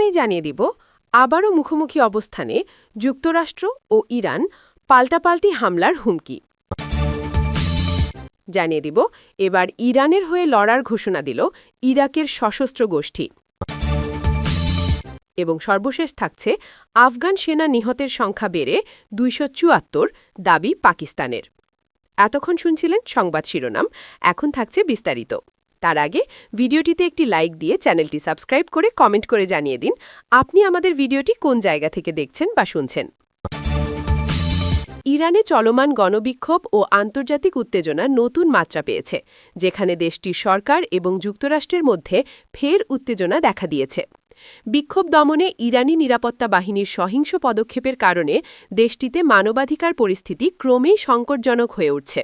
প্রথমেই জানিয়ে দিব আবারও মুখোমুখি অবস্থানে যুক্তরাষ্ট্র ও ইরান পাল্টাপাল্টি হামলার হুমকি। জানিয়ে দিব এবার ইরানের হয়ে লড়ার ঘোষণা দিল ইরাকের সশস্ত্র গোষ্ঠী। এবং সর্বশেষ থাকছে আফগান সেনা নিহতের সংখ্যা বেড়ে ২৭৪, দাবি পাকিস্তানের। এতক্ষণ শুনছিলেন সংবাদ শিরোনাম, এখন থাকছে বিস্তারিত। তার আগে ভিডিওটিতে একটি লাইক দিয়ে চ্যানেলটি সাবস্ক্রাইব করে কমেন্ট করে জানিয়ে দিন আপনি আমাদের ভিডিওটি কোন জায়গা থেকে দেখছেন বা শুনছেন। ইরানে চলমান গণবিক্ষোভ ও আন্তর্জাতিক উত্তেজনা নতুন মাত্রা পেয়েছে, যেখানে দেশটির সরকার এবং যুক্তরাষ্ট্রের মধ্যে ফের উত্তেজনা দেখা দিয়েছে। বিক্ষোভ দমনে ইরানি নিরাপত্তা বাহিনীর সহিংস পদক্ষেপের কারণে দেশটিতে মানবাধিকার পরিস্থিতি ক্রমেই সংকটজনক হয়ে উঠছে।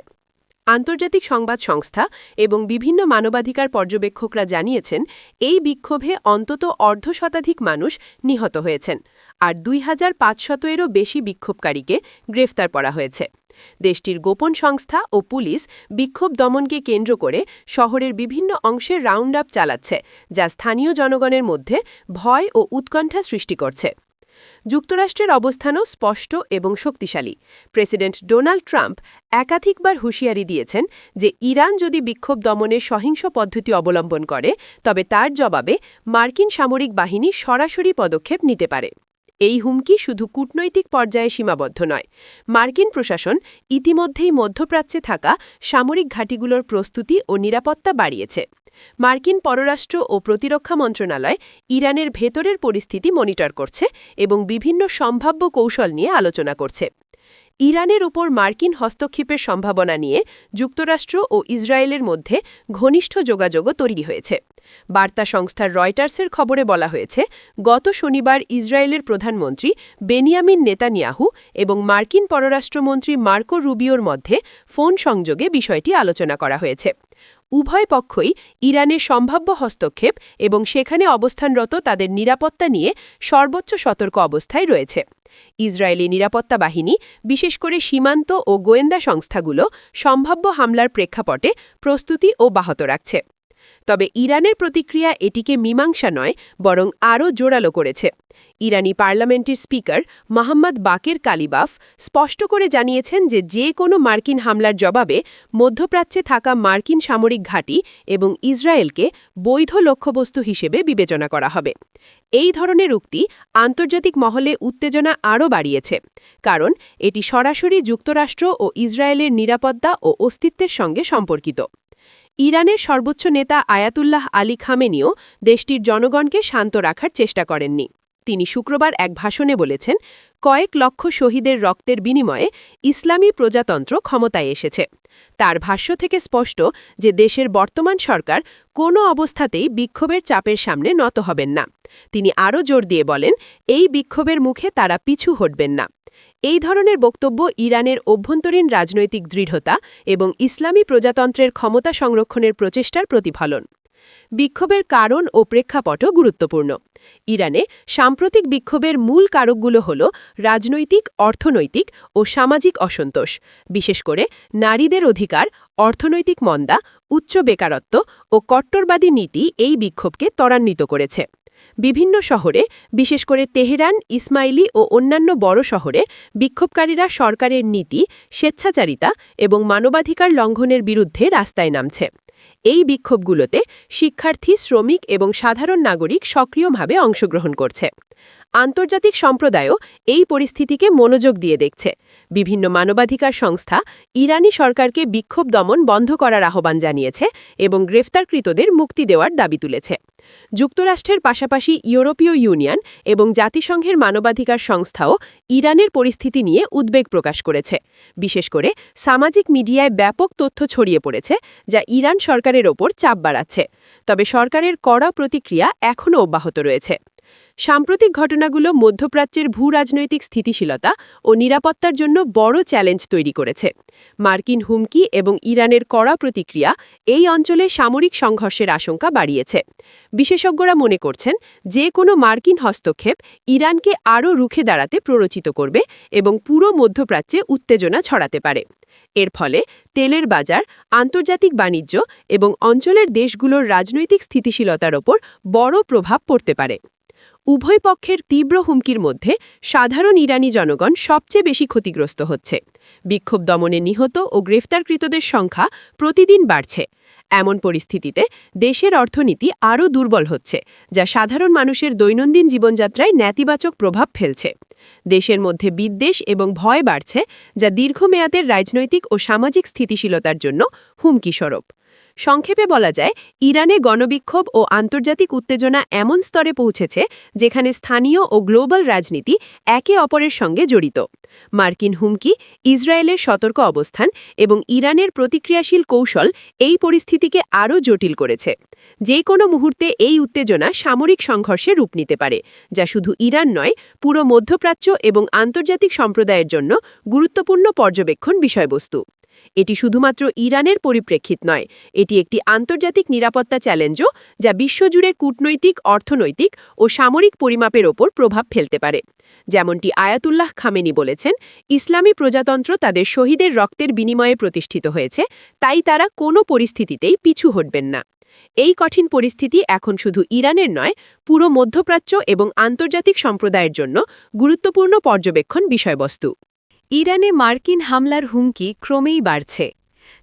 আন্তর্জাতিক সংবাদ সংস্থা এবং বিভিন্ন মানবাধিকার পর্যবেক্ষকরা জানিয়েছেন এই বিক্ষোভে অন্তত অর্ধশতাধিক মানুষ নিহত হয়েছেন, আর ২৫০০-এরও বেশি বিক্ষোভকারীকে গ্রেফতার করা হয়েছে। দেশটির গোপন সংস্থা ও পুলিশ বিক্ষোভ দমনকে কেন্দ্র করে শহরের বিভিন্ন অংশের রাউন্ড আপ চালাচ্ছে, যা স্থানীয় জনগণের মধ্যে ভয় ও উৎকণ্ঠা সৃষ্টি করছে। যুক্তরাষ্ট্রের অবস্থানও স্পষ্ট এবং শক্তিশালী। প্রেসিডেন্ট ডোনাল্ড ট্রাম্প একাধিকবার হুঁশিয়ারি দিয়েছেন যে ইরান যদি বিক্ষোভ দমনের সহিংস পদ্ধতি অবলম্বন করে তবে তার জবাবে মার্কিন সামরিক বাহিনী সরাসরি পদক্ষেপ নিতে পারে। এই হুমকি শুধু কূটনৈতিক পর্যায়ে সীমাবদ্ধ নয়। মার্কিন প্রশাসন ইতিমধ্যেই মধ্যপ্রাচ্যে থাকা সামরিক ঘাঁটিগুলোর প্রস্তুতি ও নিরাপত্তা বাড়িয়েছে। মার্কিন পররাষ্ট্র ও প্রতিরক্ষা মন্ত্রণালয় ইরানের ভেতরের পরিস্থিতি মনিটর করছে এবং বিভিন্ন সম্ভাব্য কৌশল নিয়ে আলোচনা করছে। ইরানের উপর মার্কিন হস্তক্ষেপের সম্ভাবনা নিয়ে যুক্তরাষ্ট্র ও ইসরায়েলের মধ্যে ঘনিষ্ঠ যোগাযোগও তৈরি হয়েছে। বার্তা সংস্থার রয়টার্সের খবরে বলা হয়েছে, গত শনিবার ইসরায়েলের প্রধানমন্ত্রী বেনিয়ামিন নেতানিয়াহু এবং মার্কিন পররাষ্ট্রমন্ত্রী মার্কো রুবিওর মধ্যে ফোন সংযোগে বিষয়টি আলোচনা করা হয়েছে। উভয় পক্ষই ইরানের সম্ভাব্য হস্তক্ষেপ এবং সেখানে অবস্থানরত তাদের নিরাপত্তা নিয়ে সর্বোচ্চ সতর্ক অবস্থায় রয়েছে। ইসরায়েলি নিরাপত্তা বাহিনী, বিশেষ করে সীমান্ত ও গোয়েন্দা সংস্থাগুলো সম্ভাব্য হামলার প্রেক্ষাপটে প্রস্তুতি অব্যাহত রাখছে। তবে ইরানের প্রতিক্রিয়া এটিকে মীমাংসা নয়, বরং আরও জোরালো করেছে। ইরানি পার্লামেন্টের স্পিকার মোহাম্মদ বাকের কালিবাফ স্পষ্ট করে জানিয়েছেন যে কোনো মার্কিন হামলার জবাবে মধ্যপ্রাচ্যে থাকা মার্কিন সামরিক ঘাঁটি এবং ইসরায়েলকে বৈধ লক্ষ্যবস্তু হিসেবে বিবেচনা করা হবে। এই ধরনের উক্তি আন্তর্জাতিক মহলে উত্তেজনা আরও বাড়িয়েছে, কারণ এটি সরাসরি যুক্তরাষ্ট্র ও ইসরায়েলের নিরাপত্তা ও অস্তিত্বের সঙ্গে সম্পর্কিত। ইরানের সর্বোচ্চ নেতা আয়াতুল্লাহ আলী খামেনিও দেশটির জনগণকে শান্ত রাখার চেষ্টা করেননি। তিনি শুক্রবার এক ভাষণে বলেছেন, কয়েক লক্ষ শহীদের রক্তের বিনিময়ে ইসলামী প্রজাতন্ত্র ক্ষমতায় এসেছে। তার ভাষ্য থেকে স্পষ্ট যে দেশের বর্তমান সরকার কোনো অবস্থাতেই বিক্ষোভের চাপের সামনে নত হবেন না। তিনি আরও জোর দিয়ে বলেন, এই বিক্ষোভের মুখে তারা পিছু হটবেন না। এই ধরনের বক্তব্য ইরানের অভ্যন্তরীণ রাজনৈতিক দৃঢ়তা এবং ইসলামী প্রজাতন্ত্রের ক্ষমতা সংরক্ষণের প্রচেষ্টার প্রতিফলন। বিক্ষোভের কারণ ও প্রেক্ষাপটও গুরুত্বপূর্ণ। ইরানে সাম্প্রতিক বিক্ষোভের মূল কারকগুলো হল রাজনৈতিক, অর্থনৈতিক ও সামাজিক অসন্তোষ, বিশেষ করে নারীদের অধিকার, অর্থনৈতিক মন্দা, উচ্চ বেকারত্ব ও কট্টরবাদী নীতি এই বিক্ষোভকে ত্বরান্বিত করেছে। বিভিন্ন শহরে, বিশেষ করে তেহরান, ইসমাইলি ও অন্যান্য বড় শহরে বিক্ষোভকারীরা সরকারের নীতি, স্বেচ্ছাচারিতা এবং মানবাধিকার লঙ্ঘনের বিরুদ্ধে রাস্তায় নামছে। এই বিক্ষোভগুলোতে শিক্ষার্থী, শ্রমিক এবং সাধারণ নাগরিক সক্রিয়ভাবে অংশগ্রহণ করছে। আন্তর্জাতিক সম্প্রদায়ও এই পরিস্থিতিকে মনোযোগ দিয়ে দেখছে। বিভিন্ন মানবাধিকার সংস্থা ইরানি সরকারকে বিক্ষোভ দমন বন্ধ করার আহ্বান জানিয়েছে এবং গ্রেফতারকৃতদের মুক্তি দেওয়ার দাবি তুলেছে। যুক্তরাষ্ট্রের পাশাপাশি ইউরোপীয় ইউনিয়ন এবং জাতিসংঘের মানবাধিকার সংস্থাও ইরানের পরিস্থিতি নিয়ে উদ্বেগ প্রকাশ করেছে। বিশেষ করে সামাজিক মিডিয়ায় ব্যাপক তথ্য ছড়িয়ে পড়েছে, যা ইরান সরকারের ওপর চাপ বাড়াচ্ছে। তবে সরকারের কড়া প্রতিক্রিয়া এখনও অব্যাহত রয়েছে। সাম্প্রতিক ঘটনাগুলো মধ্যপ্রাচ্যের ভূ-রাজনৈতিক স্থিতিশীলতা ও নিরাপত্তার জন্য বড় চ্যালেঞ্জ তৈরি করেছে। মার্কিন হুমকি এবং ইরানের কড়া প্রতিক্রিয়া এই অঞ্চলে সামরিক সংঘর্ষের আশঙ্কা বাড়িয়েছে। বিশেষজ্ঞরা মনে করছেন যে কোনো মার্কিন হস্তক্ষেপ ইরানকে আরও রুখে দাঁড়াতে প্ররোচিত করবে এবং পুরো মধ্যপ্রাচ্যে উত্তেজনা ছড়াতে পারে। এর ফলে তেলের বাজার, আন্তর্জাতিক বাণিজ্য এবং অঞ্চলের দেশগুলোর রাজনৈতিক স্থিতিশীলতার ওপর বড় প্রভাব পড়তে পারে। উভয় পক্ষের তীব্র হুমকির মধ্যে সাধারণ ইরানি জনগণ সবচেয়ে বেশি ক্ষতিগ্রস্ত হচ্ছে। বিক্ষোভ দমনে নিহত ও গ্রেফতারকৃতদের সংখ্যা প্রতিদিন বাড়ছে। এমন পরিস্থিতিতে দেশের অর্থনীতি আরও দুর্বল হচ্ছে, যা সাধারণ মানুষের দৈনন্দিন জীবনযাত্রায় নেতিবাচক প্রভাব ফেলছে। দেশের মধ্যে বিদ্বেষ এবং ভয় বাড়ছে, যা দীর্ঘমেয়াদের রাজনৈতিক ও সামাজিক স্থিতিশীলতার জন্য হুমকিস্বরূপ। সংক্ষেপে বলা যায়, ইরানে গণবিক্ষোভ ও আন্তর্জাতিক উত্তেজনা এমন স্তরে পৌঁছেছে যেখানে স্থানীয় ও গ্লোবাল রাজনীতি একে অপরের সঙ্গে জড়িত। মার্কিন হুমকি, ইসরায়েলের সতর্ক অবস্থান এবং ইরানের প্রতিক্রিয়াশীল কৌশল এই পরিস্থিতিকে আরও জটিল করেছে। যে কোনো মুহূর্তে এই উত্তেজনা সামরিক সংঘর্ষে রূপ নিতে পারে, যা শুধু ইরান নয়, পুরো মধ্যপ্রাচ্য এবং আন্তর্জাতিক সম্প্রদায়ের জন্য গুরুত্বপূর্ণ পর্যবেক্ষণ বিষয়বস্তু। এটি শুধুমাত্র ইরানের পরিপ্রেক্ষিত নয়, এটি একটি আন্তর্জাতিক নিরাপত্তা চ্যালেঞ্জও, যা বিশ্বজুড়ে কূটনৈতিক, অর্থনৈতিক ও সামরিক পরিমাপের ওপর প্রভাব ফেলতে পারে। যেমনটি আয়াতুল্লাহ খামেনি বলেছেন, ইসলামী প্রজাতন্ত্র তাদের শহীদের রক্তের বিনিময়ে প্রতিষ্ঠিত হয়েছে, তাই তারা কোনো পরিস্থিতিতেই পিছু হটবেন না। এই কঠিন পরিস্থিতি এখন শুধু ইরানের নয়, পুরো মধ্যপ্রাচ্য এবং আন্তর্জাতিক সম্প্রদায়ের জন্য গুরুত্বপূর্ণ পর্যবেক্ষণ বিষয়বস্তু। ইরানে মার্কিন হামলার হুমকি ক্রমেই বাড়ছে।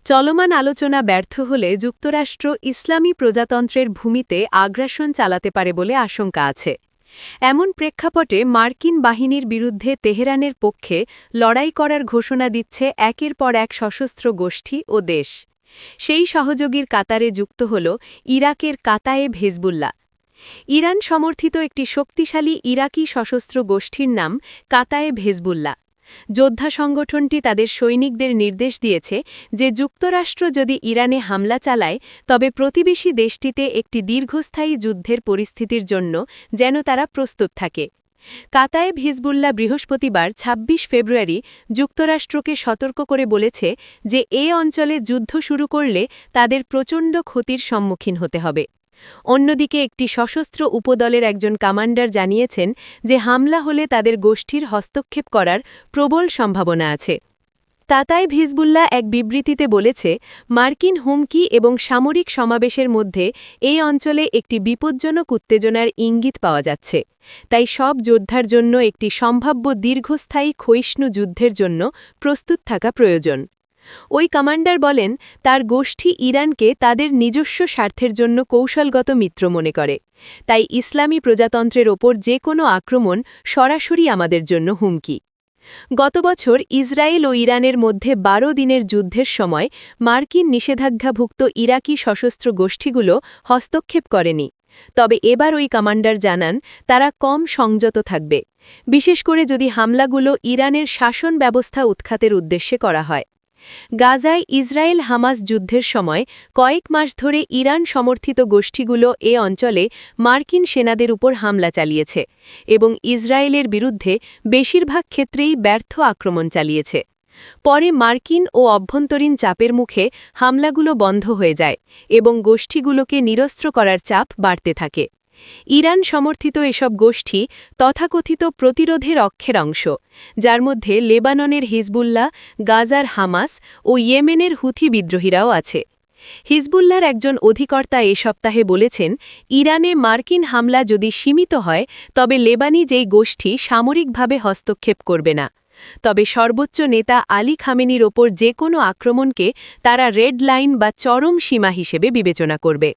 চলমান আলোচনা ব্যর্থ হলে যুক্তরাষ্ট্র ইসলামী প্রজাতন্ত্রের ভূমিতে আগ্রাসন চালাতে পারে বলে আশঙ্কা আছে। এমন প্রেক্ষাপটে মার্কিন বাহিনীর বিরুদ্ধে তেহরানের পক্ষে লড়াই করার ঘোষণা দিচ্ছে একের পর এক সশস্ত্র গোষ্ঠী ও দেশ। সেই সহযোগীর কাতারে যুক্ত হল ইরাকের কাতায়েব হিজবুল্লাহ। ইরান সমর্থিত একটি শক্তিশালী ইরাকি সশস্ত্র গোষ্ঠীর নাম কাতায়েব হিজবুল্লাহ। যোদ্ধা সংগঠনটি তাদের সৈনিকদের নির্দেশ দিয়েছে যে যুক্তরাষ্ট্র যদি ইরানে হামলা চালায়, তবে প্রতিবেশী দেশটিতে একটি দীর্ঘস্থায়ী যুদ্ধের পরিস্থিতির জন্য যেন তারা প্রস্তুত থাকে। কাতায়েব হিজবুল্লাহ বৃহস্পতিবার ২৬ ফেব্রুয়ারি যুক্তরাষ্ট্রকে সতর্ক করে বলেছে যে এ অঞ্চলে যুদ্ধ শুরু করলে তাদের প্রচণ্ড ক্ষতির সম্মুখীন হতে হবে। অন্যদিকে একটি সশস্ত্র উপদলের একজন কমান্ডার জানিয়েছেন যে হামলা হলে তাদের গোষ্ঠীর হস্তক্ষেপ করার প্রবল সম্ভাবনা আছে। কাতায়েব হিজবুল্লাহ এক বিবৃতিতে বলেছে, মার্কিন হুমকি এবং সামরিক সমাবেশের মধ্যে এই অঞ্চলে একটি বিপজ্জনক উত্তেজনার ইঙ্গিত পাওয়া যাচ্ছে। তাই সব যোদ্ধার জন্য একটি সম্ভাব্য দীর্ঘস্থায়ী ক্ষয়িষ্ণু যুদ্ধের জন্য প্রস্তুত থাকা প্রয়োজন। ওই কমান্ডার বলেন, তার গোষ্ঠী ইরানকে তাদের নিজস্ব স্বার্থের জন্য কৌশলগত মিত্র মনে করে। তাই ইসলামী প্রজাতন্ত্রের ওপর যে কোনো আক্রমণ সরাসরি আমাদের জন্য হুমকি। গত বছর ইসরায়েল ও ইরানের মধ্যে ১২ দিনের যুদ্ধের সময় মার্কিন নিষেধাজ্ঞাভুক্ত ইরাকি সশস্ত্র গোষ্ঠীগুলো হস্তক্ষেপ করেনি। তবে এবার ওই কমান্ডার জানান, তারা কম সংযত থাকবে, বিশেষ করে যদি হামলাগুলো ইরানের শাসন ব্যবস্থা উৎখাতের উদ্দেশ্যে করা হয়। গাজায় ইসরায়েল হামাস যুদ্ধের সময় কয়েক মাস ধরে ইরান সমর্থিত গোষ্ঠীগুলো এ অঞ্চলে মার্কিন সেনাদের উপর হামলা চালিয়েছে এবং ইসরায়েলের বিরুদ্ধে বেশিরভাগ ক্ষেত্রেই ব্যর্থ আক্রমণ চালিয়েছে। পরে মার্কিন ও অভ্যন্তরীণ চাপের মুখে হামলাগুলো বন্ধ হয়ে যায় এবং গোষ্ঠীগুলোকে নিরস্ত্র করার চাপ বাড়তে থাকে। ইরান সমর্থিত এসব গোষ্ঠী তথাকথিত প্রতিরোধের অক্ষের অংশ, যার মধ্যে লেবাননের হিজবুল্লাহ, গাজার হামাস ও ইয়েমেনের হুথি বিদ্রোহীরাও আছে। হিজবুল্লাহর একজন অধিকর্তা এ সপ্তাহে বলেছেন, ইরানে মার্কিন হামলা যদি সীমিত হয়, তবে লেবানি যেই গোষ্ঠী সামরিকভাবে হস্তক্ষেপ করবে না। তবে সর্বোচ্চ নেতা আলী খামেনির ওপর যে কোনো আক্রমণকে তারা রেড লাইন বা চরম সীমা হিসেবে বিবেচনা করবে।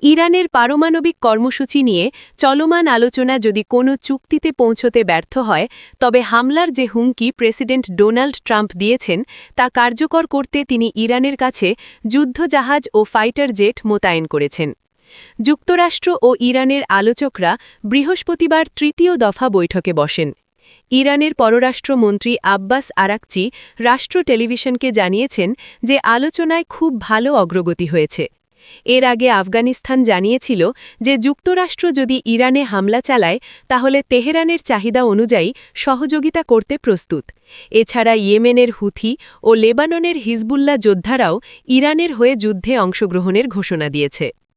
ইরানের পারমাণবিক কর্মসূচি নিয়ে চলমান আলোচনা যদি কোনো চুক্তিতে পৌঁছতে ব্যর্থ হয়, তবে হামলার যে হুমকি প্রেসিডেন্ট ডোনাল্ড ট্রাম্প দিয়েছেন তা কার্যকর করতে তিনি ইরানের কাছে যুদ্ধজাহাজ ও ফাইটার জেট মোতায়েন করেছেন। যুক্তরাষ্ট্র ও ইরানের আলোচকরা বৃহস্পতিবার তৃতীয় দফা বৈঠকে বসেন। ইরানের পররাষ্ট্রমন্ত্রী আব্বাস আরাকচি রাষ্ট্র টেলিভিশনকে জানিয়েছেন যে আলোচনায় খুব ভালো অগ্রগতি হয়েছে। এর আগে আফগানিস্তান জানিয়েছিল যে যুক্তরাষ্ট্র যদি ইরানে হামলা চালায়, তাহলে তেহরানের চাহিদা অনুযায়ী সহযোগিতা করতে প্রস্তুত। এছাড়া ইয়েমেনের হুথি ও লেবাননের হিজবুল্লাহ যোদ্ধারাও ইরানের হয়ে যুদ্ধে অংশগ্রহণের ঘোষণা দিয়েছে।